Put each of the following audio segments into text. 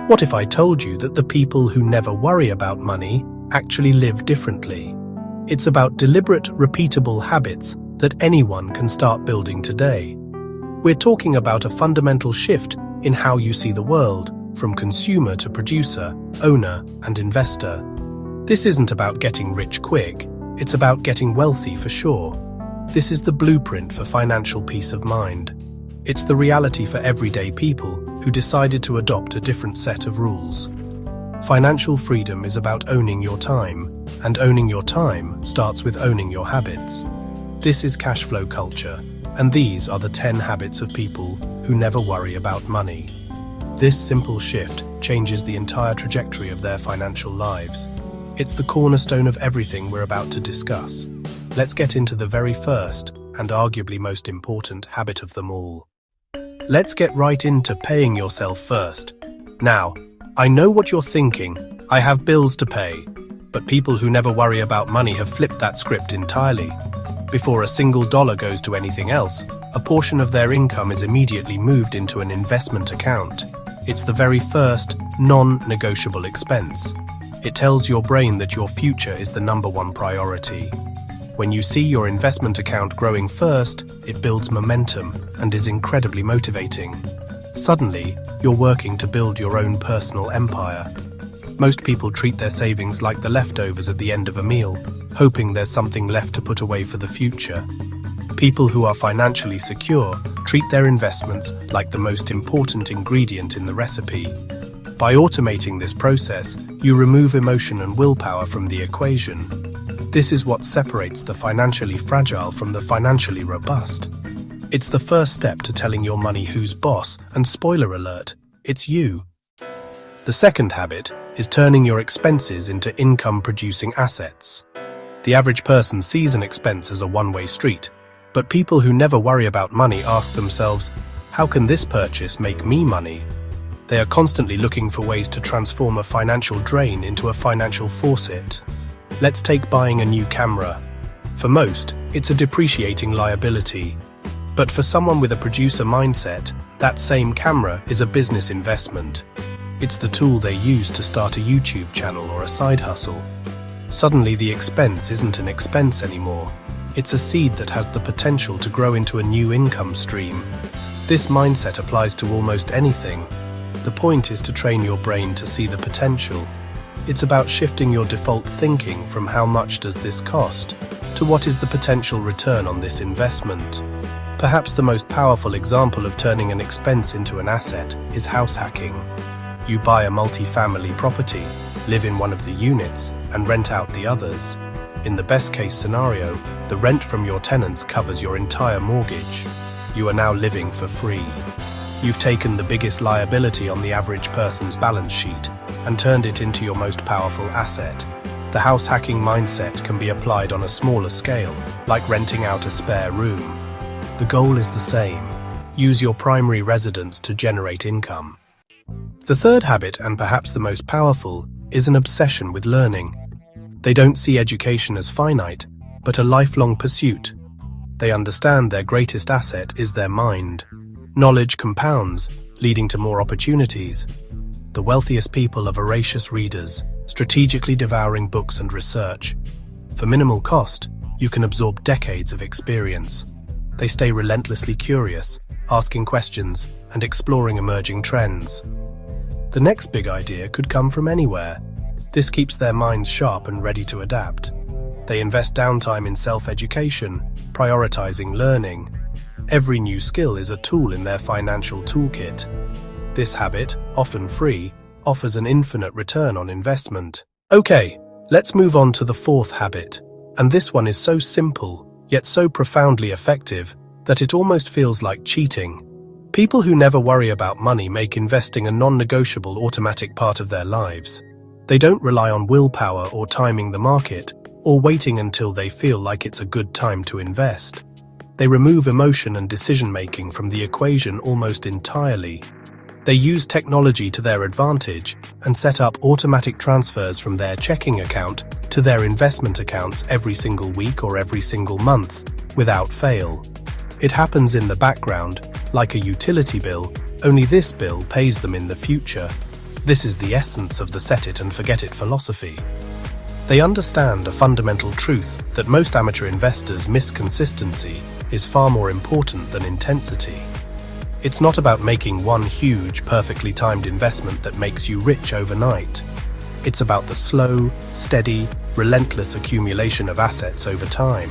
What if I told you that the people who never worry about money actually live differently? It's about deliberate, repeatable habits that anyone can start building today. We're talking about a fundamental shift in how you see the world, from consumer to producer, owner, and investor. This isn't about getting rich quick, it's about getting wealthy for sure. This is the blueprint for financial peace of mind. It's the reality for everyday people who decided to adopt a different set of rules. Financial freedom is about owning your time, and owning your time starts with owning your habits. This is cash flow culture, and these are the 10 habits of people who never worry about money. This simple shift changes the entire trajectory of their financial lives. It's the cornerstone of everything we're about to discuss. Let's get into the very first, and arguably most important, habit of them all. Let's get right into paying yourself first. Now, I know what you're thinking. I have bills to pay. But people who never worry about money have flipped that script entirely. Before a single dollar goes to anything else, a portion of their income is immediately moved into an investment account. It's the very first, non-negotiable expense. It tells your brain that your future is the #1 priority. When you see your investment account growing first, it builds momentum and is incredibly motivating. Suddenly, you're working to build your own personal empire. Most people treat their savings like the leftovers at the end of a meal, hoping there's something left to put away for the future. People who are financially secure treat their investments like the most important ingredient in the recipe. By automating this process, you remove emotion and willpower from the equation. This is what separates the financially fragile from the financially robust. It's the first step to telling your money who's boss, and spoiler alert, it's you. The second habit is turning your expenses into income-producing assets. The average person sees an expense as a one-way street, but people who never worry about money ask themselves, how can this purchase make me money? They are constantly looking for ways to transform a financial drain into a financial faucet. Let's take buying a new camera. For most, it's a depreciating liability. But for someone with a producer mindset, that same camera is a business investment. It's the tool they use to start a YouTube channel or a side hustle. Suddenly the expense isn't an expense anymore. It's a seed that has the potential to grow into a new income stream. This mindset applies to almost anything. The point is to train your brain to see the potential. It's about shifting your default thinking from how much does this cost to what is the potential return on this investment. Perhaps the most powerful example of turning an expense into an asset is house hacking. You buy a multi-family property, live in one of the units, and rent out the others. In the best-case scenario, the rent from your tenants covers your entire mortgage. You are now living for free. You've taken the biggest liability on the average person's balance sheet and turned it into your most powerful asset. The house hacking mindset can be applied on a smaller scale, like renting out a spare room. The goal is the same. Use your primary residence to generate income. The third habit, and perhaps the most powerful, is an obsession with learning. They don't see education as finite, but a lifelong pursuit. They understand their greatest asset is their mind. Knowledge compounds, leading to more opportunities. The wealthiest people are voracious readers, strategically devouring books and research. For minimal cost, you can absorb decades of experience. They stay relentlessly curious, asking questions and exploring emerging trends. The next big idea could come from anywhere. This keeps their minds sharp and ready to adapt. They invest downtime in self-education, prioritizing learning. Every new skill is a tool in their financial toolkit. This habit, often free, offers an infinite return on investment. Okay, let's move on to the fourth habit. And this one is so simple, yet so profoundly effective, that it almost feels like cheating. People who never worry about money make investing a non-negotiable automatic part of their lives. They don't rely on willpower or timing the market, or waiting until they feel like it's a good time to invest. They remove emotion and decision-making from the equation almost entirely. They use technology to their advantage and set up automatic transfers from their checking account to their investment accounts every single week or every single month, without fail. It happens in the background, like a utility bill, only this bill pays them in the future. This is the essence of the set it and forget it philosophy. They understand a fundamental truth that most amateur investors miss: consistency is far more important than intensity. It's not about making one huge, perfectly timed investment that makes you rich overnight. It's about the slow, steady, relentless accumulation of assets over time.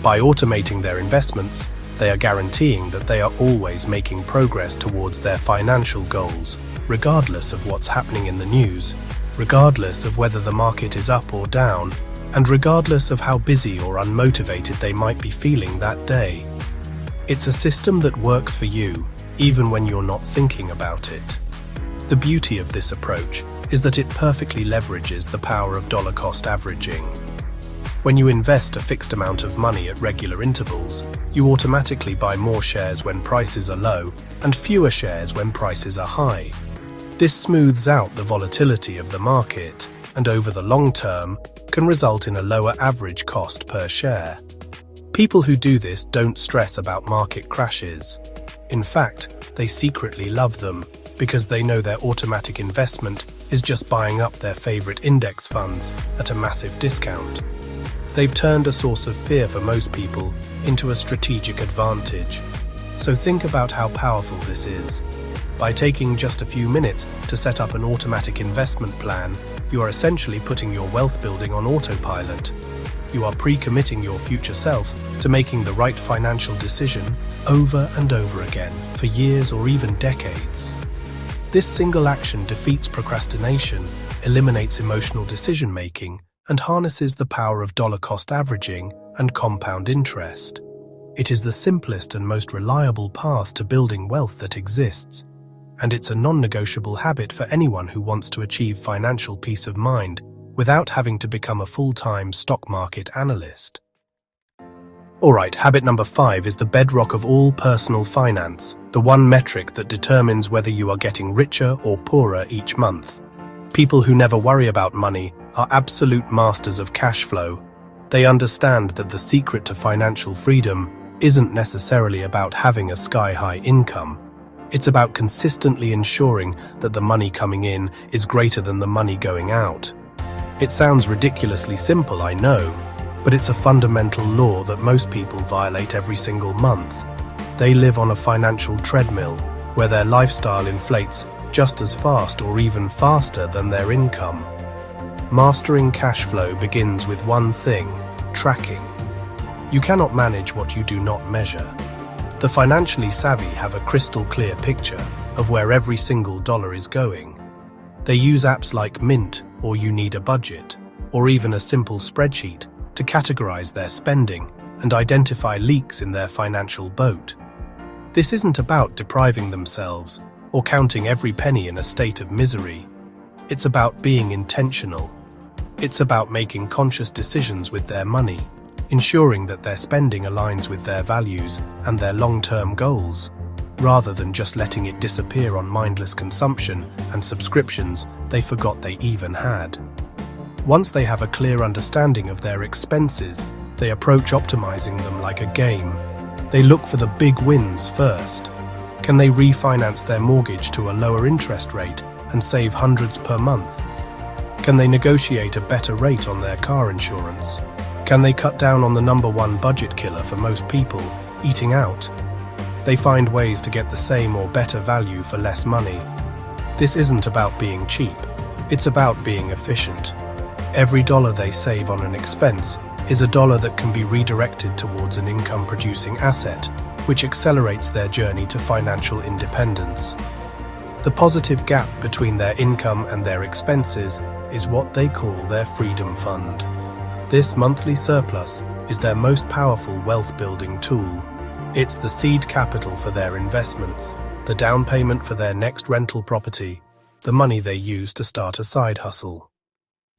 By automating their investments, they are guaranteeing that they are always making progress towards their financial goals, regardless of what's happening in the news, regardless of whether the market is up or down, and regardless of how busy or unmotivated they might be feeling that day. It's a system that works for you, even when you're not thinking about it. The beauty of this approach is that it perfectly leverages the power of dollar cost averaging. When you invest a fixed amount of money at regular intervals, you automatically buy more shares when prices are low and fewer shares when prices are high. This smooths out the volatility of the market and over the long term can result in a lower average cost per share. People who do this don't stress about market crashes. In fact, they secretly love them because they know their automatic investment is just buying up their favorite index funds at a massive discount. They've turned a source of fear for most people into a strategic advantage. So think about how powerful this is. By taking just a few minutes to set up an automatic investment plan, you are essentially putting your wealth building on autopilot. You are pre-committing your future self to making the right financial decision over and over again for years or even decades. This single action defeats procrastination, eliminates emotional decision-making, and harnesses the power of dollar cost averaging and compound interest. It is the simplest and most reliable path to building wealth that exists, and it's a non-negotiable habit for anyone who wants to achieve financial peace of mind without having to become a full-time stock market analyst. Alright, habit number 5 is the bedrock of all personal finance, the one metric that determines whether you are getting richer or poorer each month. People who never worry about money are absolute masters of cash flow. They understand that the secret to financial freedom isn't necessarily about having a sky-high income. It's about consistently ensuring that the money coming in is greater than the money going out. It sounds ridiculously simple, I know, but it's a fundamental law that most people violate every single month. They live on a financial treadmill where their lifestyle inflates just as fast or even faster than their income. Mastering cash flow begins with one thing: tracking. You cannot manage what you do not measure. The financially savvy have a crystal clear picture of where every single dollar is going. They use apps like Mint or You Need a Budget, or even a simple spreadsheet to categorize their spending and identify leaks in their financial boat. This isn't about depriving themselves or counting every penny in a state of misery. It's about being intentional. It's about making conscious decisions with their money, ensuring that their spending aligns with their values and their long-term goals, rather than just letting it disappear on mindless consumption and subscriptions they forgot they even had. Once they have a clear understanding of their expenses, they approach optimizing them like a game. They look for the big wins first. Can they refinance their mortgage to a lower interest rate and save hundreds per month? Can they negotiate a better rate on their car insurance? Can they cut down on the number one budget killer for most people, eating out? They find ways to get the same or better value for less money. This isn't about being cheap. It's about being efficient. Every dollar they save on an expense is a dollar that can be redirected towards an income-producing asset, which accelerates their journey to financial independence. The positive gap between their income and their expenses is what they call their freedom fund. This monthly surplus is their most powerful wealth-building tool. It's the seed capital for their investments, the down payment for their next rental property, the money they use to start a side hustle.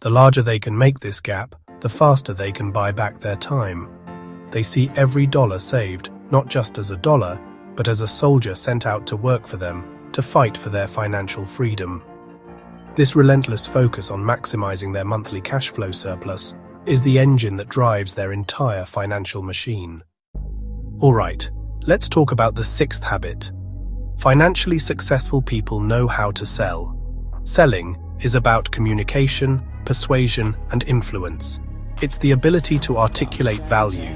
The larger they can make this gap, the faster they can buy back their time. They see every dollar saved not just as a dollar, but as a soldier sent out to work for them, to fight for their financial freedom. This relentless focus on maximizing their monthly cash flow surplus is the engine that drives their entire financial machine. Alright, let's talk about the 6th habit. Financially successful people know how to sell. Selling is about communication, persuasion, and influence. It's the ability to articulate value.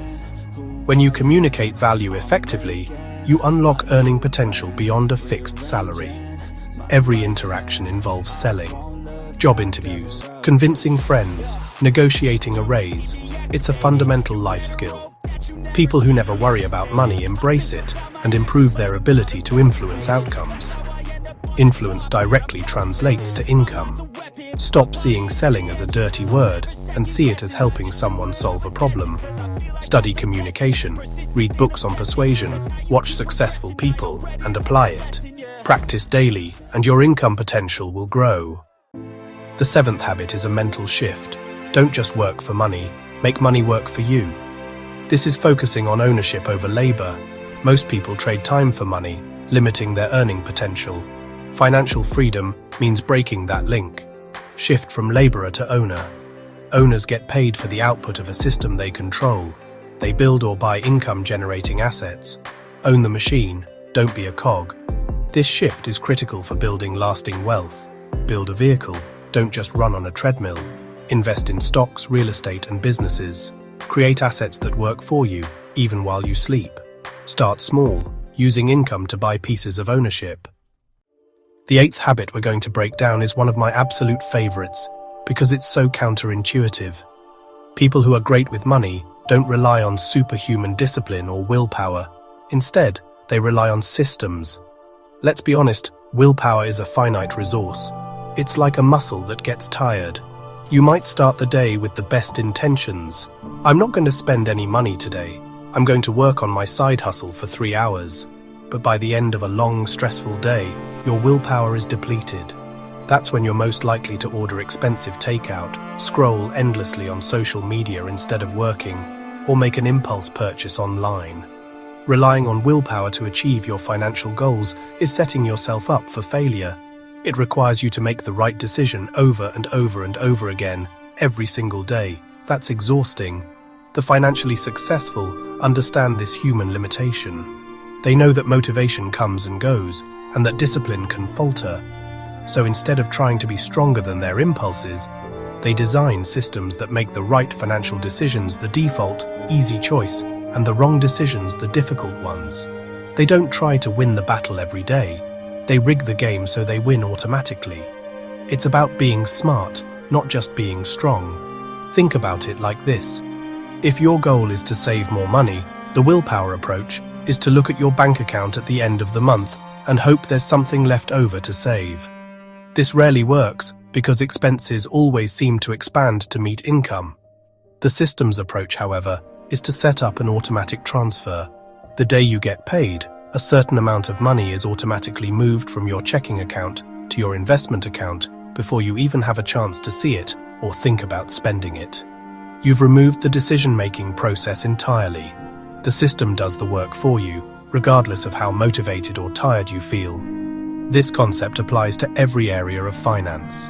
When you communicate value effectively, you unlock earning potential beyond a fixed salary. Every interaction involves selling. Job interviews, convincing friends, negotiating a raise. It's a fundamental life skill. People who never worry about money embrace it and improve their ability to influence outcomes. Influence directly translates to income. Stop seeing selling as a dirty word and see it as helping someone solve a problem. Study communication, read books on persuasion, watch successful people, and apply it. Practice daily, and your income potential will grow. The seventh habit is a mental shift. Don't just work for money, make money work for you. This is focusing on ownership over labor. Most people trade time for money, limiting their earning potential. Financial freedom means breaking that link. Shift from laborer to owner. Owners get paid for the output of a system they control. They build or buy income-generating assets. Own the machine, don't be a cog. This shift is critical for building lasting wealth. Build a vehicle, don't just run on a treadmill. Invest in stocks, real estate, and businesses. Create assets that work for you, even while you sleep. Start small, using income to buy pieces of ownership. The eighth habit we're going to break down is one of my absolute favorites, because it's so counterintuitive. People who are great with money don't rely on superhuman discipline or willpower. Instead, they rely on systems. Let's be honest, willpower is a finite resource. It's like a muscle that gets tired. You might start the day with the best intentions. I'm not going to spend any money today. I'm going to work on my side hustle for 3 hours. But by the end of a long, stressful day, your willpower is depleted. That's when you're most likely to order expensive takeout, scroll endlessly on social media instead of working, or make an impulse purchase online. Relying on willpower to achieve your financial goals is setting yourself up for failure. It requires you to make the right decision over and over and over again, every single day. That's exhausting. The financially successful understand this human limitation. They know that motivation comes and goes, and that discipline can falter. So instead of trying to be stronger than their impulses, they design systems that make the right financial decisions the default, easy choice, and the wrong decisions the difficult ones. They don't try to win the battle every day. They rig the game so they win automatically. It's about being smart, not just being strong. Think about it like this. If your goal is to save more money, the willpower approach is to look at your bank account at the end of the month and hope there's something left over to save. This rarely works because expenses always seem to expand to meet income. The systems approach, however, is to set up an automatic transfer. The day you get paid, a certain amount of money is automatically moved from your checking account to your investment account before you even have a chance to see it or think about spending it. You've removed the decision-making process entirely. The system does the work for you, regardless of how motivated or tired you feel. This concept applies to every area of finance.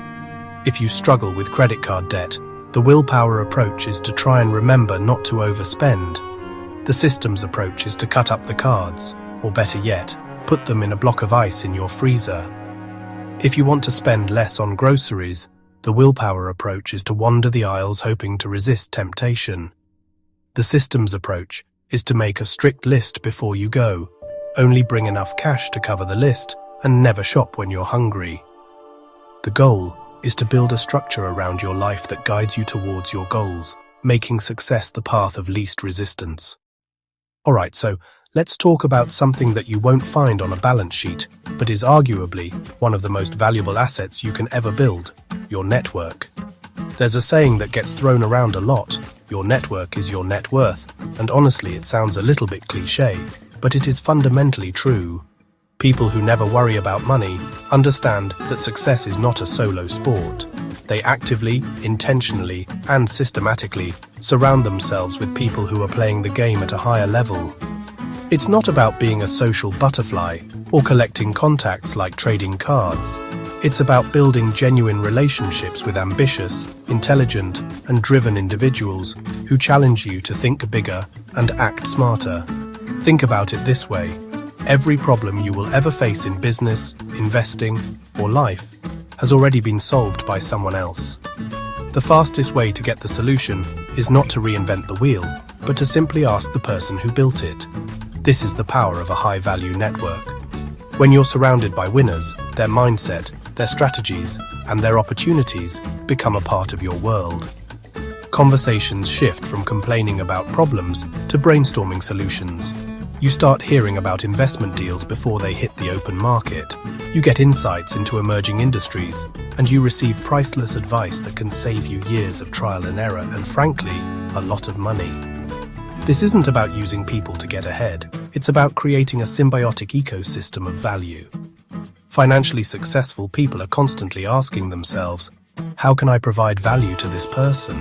If you struggle with credit card debt, the willpower approach is to try and remember not to overspend. The systems approach is to cut up the cards, or better yet, put them in a block of ice in your freezer. If you want to spend less on groceries, the willpower approach is to wander the aisles hoping to resist temptation. The systems approach is to make a strict list before you go, only bring enough cash to cover the list, and never shop when you're hungry. The goal is to build a structure around your life that guides you towards your goals, making success the path of least resistance. Alright, so let's talk about something that you won't find on a balance sheet, but is arguably one of the most valuable assets you can ever build, your network. There's a saying that gets thrown around a lot, your network is your net worth, and honestly it sounds a little bit cliché, but it is fundamentally true. People who never worry about money understand that success is not a solo sport. They actively, intentionally, and systematically surround themselves with people who are playing the game at a higher level. It's not about being a social butterfly or collecting contacts like trading cards. It's about building genuine relationships with ambitious, intelligent, and driven individuals who challenge you to think bigger and act smarter. Think about it this way. Every problem you will ever face in business, investing, or life has already been solved by someone else. The fastest way to get the solution is not to reinvent the wheel, but to simply ask the person who built it. This is the power of a high-value network. When you're surrounded by winners, their mindset, their strategies, and their opportunities become a part of your world. Conversations shift from complaining about problems to brainstorming solutions. You start hearing about investment deals before they hit the open market. You get insights into emerging industries, and you receive priceless advice that can save you years of trial and error and, frankly, a lot of money. This isn't about using people to get ahead. It's about creating a symbiotic ecosystem of value. Financially successful people are constantly asking themselves, how can I provide value to this person?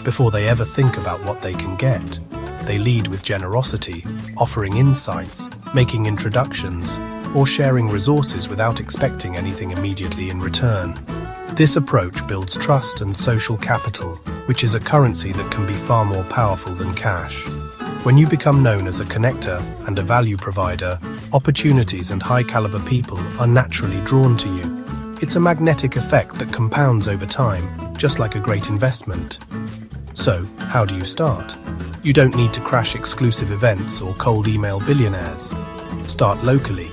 Before they ever think about what they can get. They lead with generosity, offering insights, making introductions, or sharing resources without expecting anything immediately in return. This approach builds trust and social capital, which is a currency that can be far more powerful than cash. When you become known as a connector and a value provider, opportunities and high-caliber people are naturally drawn to you. It's a magnetic effect that compounds over time, just like a great investment. So, how do you start? You don't need to crash exclusive events or cold email billionaires. Start locally.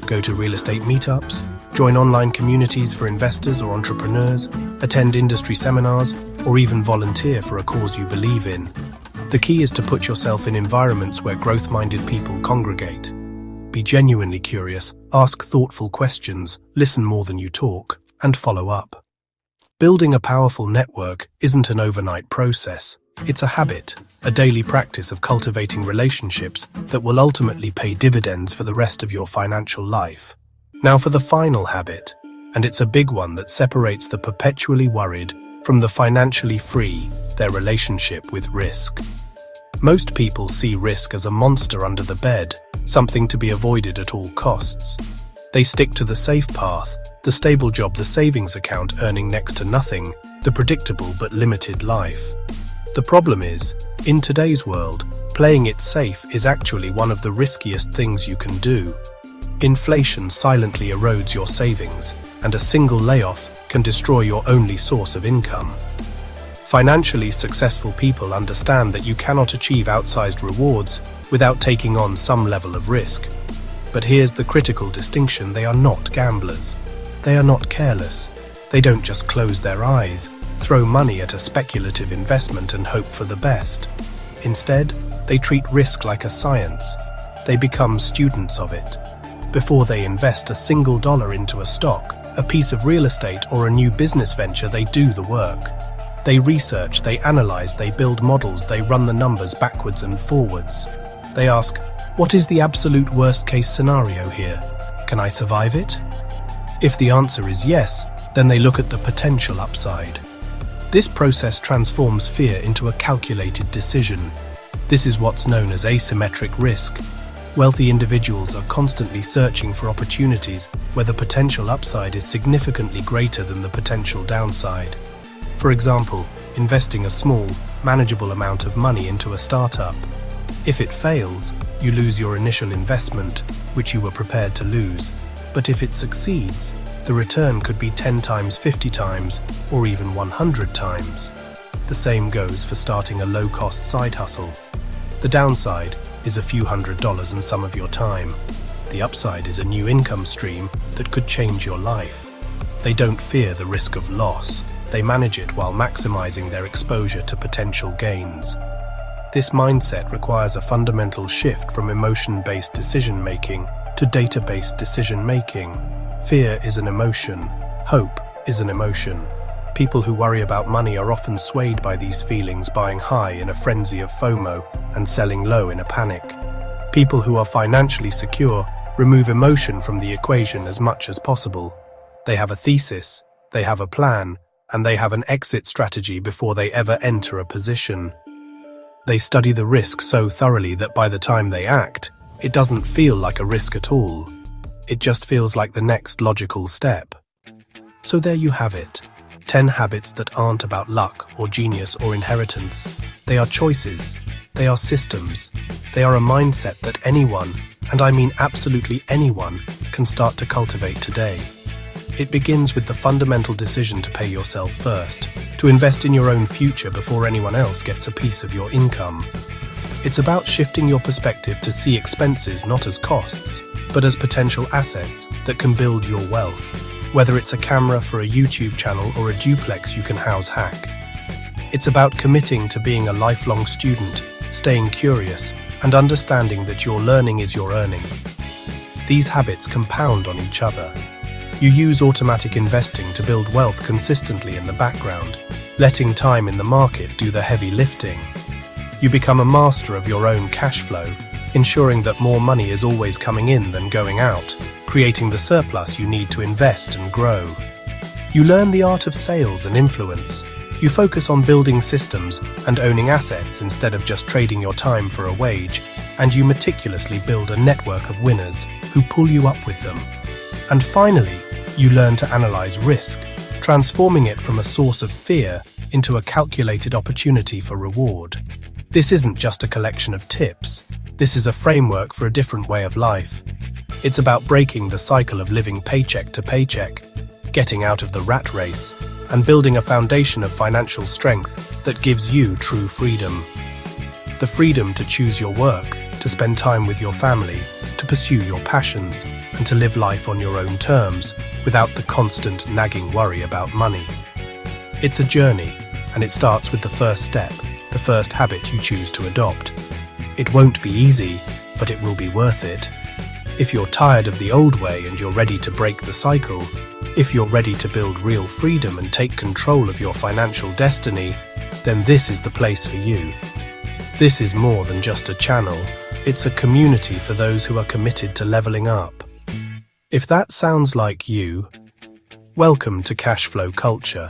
Go to real estate meetups, join online communities for investors or entrepreneurs, attend industry seminars, or even volunteer for a cause you believe in. The key is to put yourself in environments where growth-minded people congregate. Be genuinely curious, ask thoughtful questions, listen more than you talk, and follow up. Building a powerful network isn't an overnight process. It's a habit, a daily practice of cultivating relationships that will ultimately pay dividends for the rest of your financial life. Now for the final habit, and it's a big one that separates the perpetually worried from the financially free, their relationship with risk. Most people see risk as a monster under the bed, something to be avoided at all costs. They stick to the safe path, the stable job, the savings account earning next to nothing, the predictable but limited life. The problem is, in today's world, playing it safe is actually one of the riskiest things you can do. Inflation silently erodes your savings, and a single layoff can destroy your only source of income. Financially successful people understand that you cannot achieve outsized rewards without taking on some level of risk. But here's the critical distinction: they are not gamblers. They are not careless. They don't just close their eyes, throw money at a speculative investment and hope for the best. Instead, they treat risk like a science. They become students of it. Before they invest a single dollar into a stock, a piece of real estate, or a new business venture, they do the work. They research, they analyze, they build models, they run the numbers backwards and forwards. They ask, what is the absolute worst-case scenario here? Can I survive it? If the answer is yes, then they look at the potential upside. This process transforms fear into a calculated decision. This is what's known as asymmetric risk. Wealthy individuals are constantly searching for opportunities where the potential upside is significantly greater than the potential downside. For example, investing a small, manageable amount of money into a startup. If it fails, you lose your initial investment, which you were prepared to lose. But if it succeeds, the return could be 10 times, 50 times, or even 100 times. The same goes for starting a low-cost side hustle. The downside is a few $100s and some of your time. The upside is a new income stream that could change your life. They don't fear the risk of loss. They manage it while maximizing their exposure to potential gains. This mindset requires a fundamental shift from emotion-based decision-making to data-based decision-making. Fear is an emotion. Hope is an emotion. People who worry about money are often swayed by these feelings, buying high in a frenzy of FOMO and selling low in a panic. People who are financially secure remove emotion from the equation as much as possible. They have a thesis, they have a plan, and they have an exit strategy before they ever enter a position. They study the risk so thoroughly that by the time they act, it doesn't feel like a risk at all. It just feels like the next logical step. So there you have it. 10 habits that aren't about luck or genius or inheritance. They are choices. They are systems. They are a mindset that anyone, and I mean absolutely anyone, can start to cultivate today. It begins with the fundamental decision to pay yourself first, to invest in your own future before anyone else gets a piece of your income. It's about shifting your perspective to see expenses not as costs, but as potential assets that can build your wealth, whether it's a camera for a YouTube channel or a duplex you can house hack. It's about committing to being a lifelong student, staying curious, and understanding that your learning is your earning. These habits compound on each other. You use automatic investing to build wealth consistently in the background, letting time in the market do the heavy lifting. You become a master of your own cash flow, ensuring that more money is always coming in than going out, creating the surplus you need to invest and grow. You learn the art of sales and influence. You focus on building systems and owning assets instead of just trading your time for a wage, and you meticulously build a network of winners who pull you up with them. And finally, you learn to analyze risk, transforming it from a source of fear into a calculated opportunity for reward. This isn't just a collection of tips. This is a framework for a different way of life. It's about breaking the cycle of living paycheck to paycheck, getting out of the rat race, and building a foundation of financial strength that gives you true freedom. The freedom to choose your work, to spend time with your family, to pursue your passions, and to live life on your own terms without the constant nagging worry about money. It's a journey, and it starts with the first step, the first habit you choose to adopt. It won't be easy, but it will be worth it. If you're tired of the old way and you're ready to break the cycle, if you're ready to build real freedom and take control of your financial destiny, then this is the place for you. This is more than just a channel. It's a community for those who are committed to leveling up. If that sounds like you, welcome to Cashflow Culture.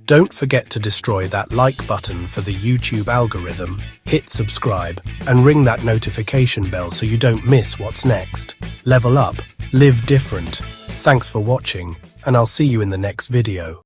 Don't forget to destroy that like button for the YouTube algorithm, hit subscribe, and ring that notification bell so you don't miss what's next. Level up, live different. Thanks for watching, and I'll see you in the next video.